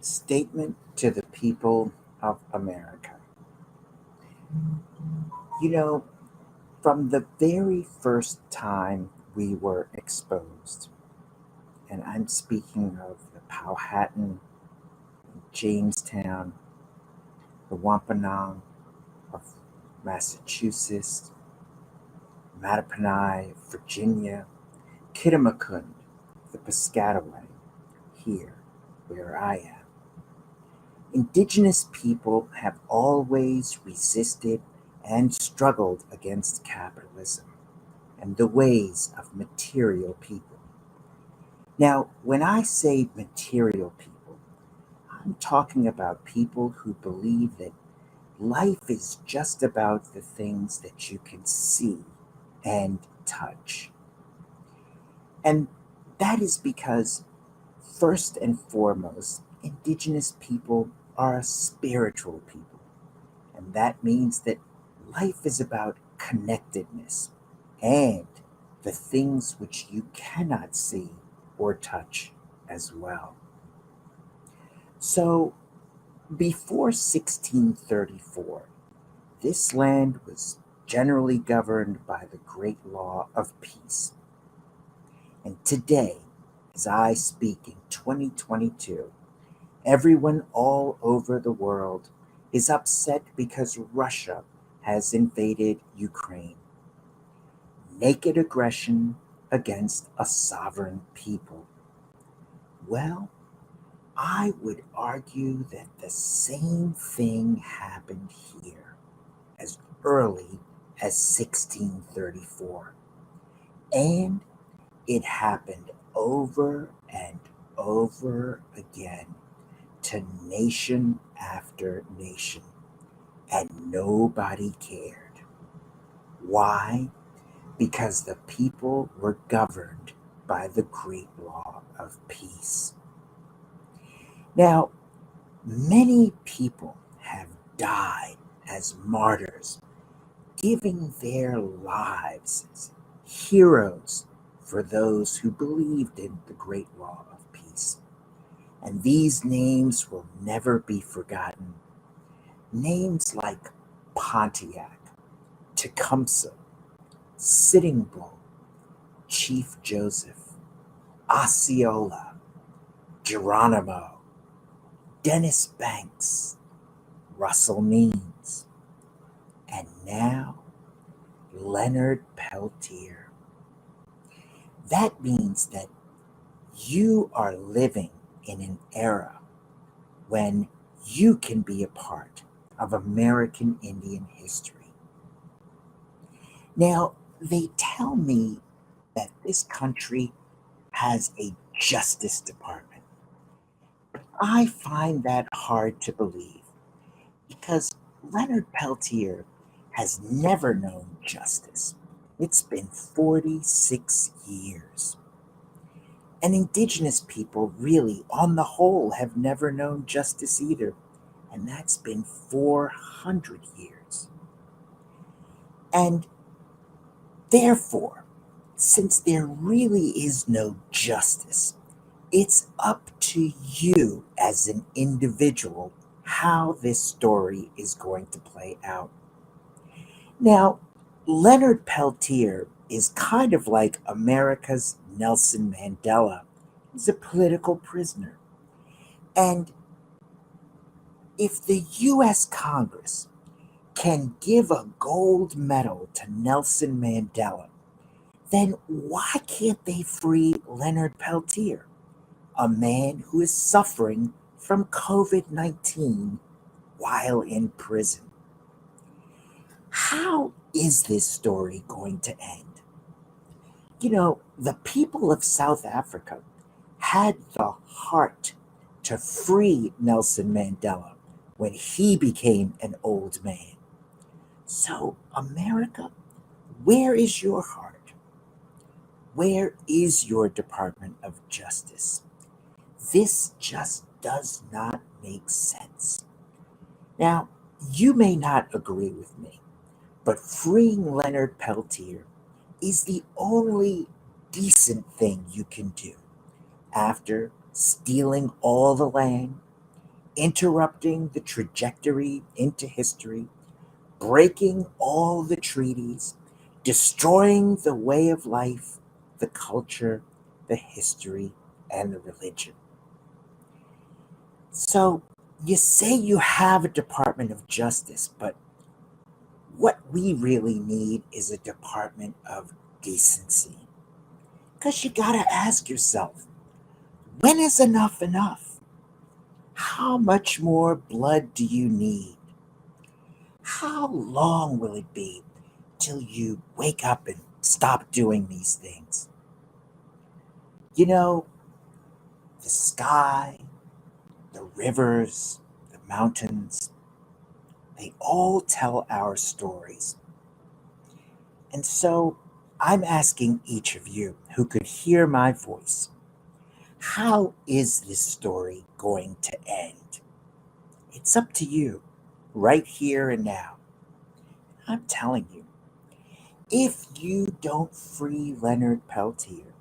Statement to the people of America. You know, from the very first time we were exposed, and I'm speaking of the Powhatan, Jamestown, the Wampanoag of Massachusetts, Mattaponi, Virginia, Kittamakund, the Piscataway, here where I am. Indigenous people have always resisted and struggled against capitalism and the ways of material people. Now, when I say material people, I'm talking about people who believe that life is just about the things that you can see and touch. And that is because, first and foremost, Indigenous people are a spiritual people. And that means that life is about connectedness and the things which you cannot see or touch as well. So, before 1634, this land was generally governed by the great law of peace. And today, as I speak in 2022, everyone all over the world is upset because Russia has invaded Ukraine. Naked aggression against a sovereign people. Well, I would argue that the same thing happened here as early as 1634. And it happened over and over again to nation after nation, and nobody cared. Why? Because the people were governed by the great law of peace. Now, many people have died as martyrs, giving their lives as heroes for those who believed in the great law of peace. And these names will never be forgotten. Names like Pontiac, Tecumseh, Sitting Bull, Chief Joseph, Osceola, Geronimo, Dennis Banks, Russell Means, and now Leonard Peltier. That means that you are living in an era when you can be a part of American Indian history. Now, they tell me that this country has a Justice Department. But I find that hard to believe because Leonard Peltier has never known justice. It's been 46 years. And Indigenous people, really, on the whole, have never known justice either. And that's been 400 years. And therefore, since there really is no justice, it's up to you as an individual how this story is going to play out. Now, Leonard Peltier is kind of like America's Nelson Mandela. He's a political prisoner. And if the US Congress can give a gold medal to Nelson Mandela, then why can't they free Leonard Peltier, a man who is suffering from COVID-19 while in prison? How is this story going to end? You know, the people of South Africa had the heart to free Nelson Mandela when he became an old man. So, America, where is your heart? Where is your Department of Justice? This just does not make sense. Now, you may not agree with me, but freeing Leonard Peltier is the only decent thing you can do after stealing all the land, interrupting the trajectory into history, breaking all the treaties, destroying the way of life, the culture, the history, and the religion. So, you say you have a Department of Justice, but what we really need is a Department of Decency. Because you gotta ask yourself, when is enough enough? How much more blood do you need? How long will it be till you wake up and stop doing these things? You know, the sky, the rivers, the mountains, they all tell our stories. And so I'm asking each of you who could hear my voice, how is this story going to end? It's up to you, right here and now. I'm telling you, if you don't free Leonard Peltier,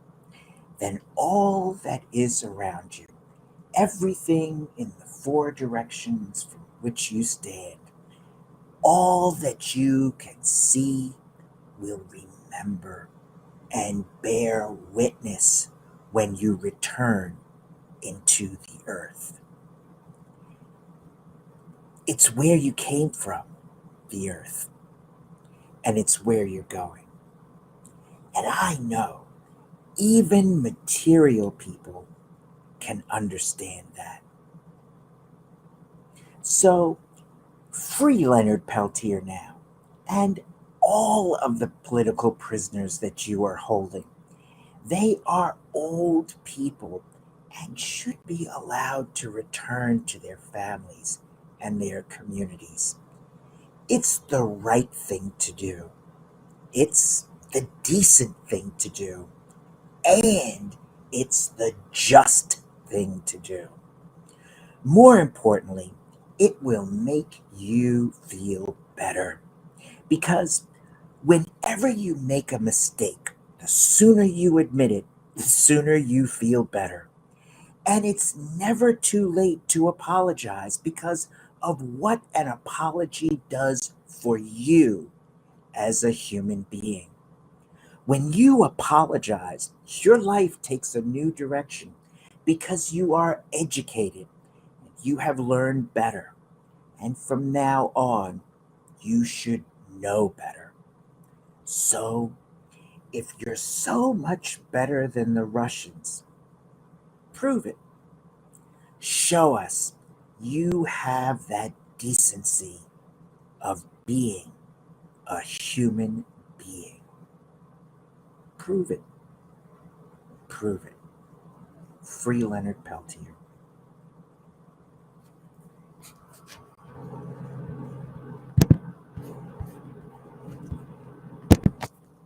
then all that is around you, everything in the four directions from which you stand, all that you can see will remember and bear witness when you return into the earth. It's where you came from, the earth, and it's where you're going. And I know even material people can understand that. So free Leonard Peltier now, and all of the political prisoners that you are holding. They are old people and should be allowed to return to their families and their communities. It's the right thing to do. It's the decent thing to do. And it's the just thing to do. More importantly, it will make you feel better. Because whenever you make a mistake, the sooner you admit it, the sooner you feel better. And it's never too late to apologize because of what an apology does for you as a human being. When you apologize, your life takes a new direction because you are educated, you have learned better, and from now on, you should know better. So, if you're so much better than the Russians, prove it. Show us you have that decency of being a human being. Prove it. Prove it. Free Leonard Peltier.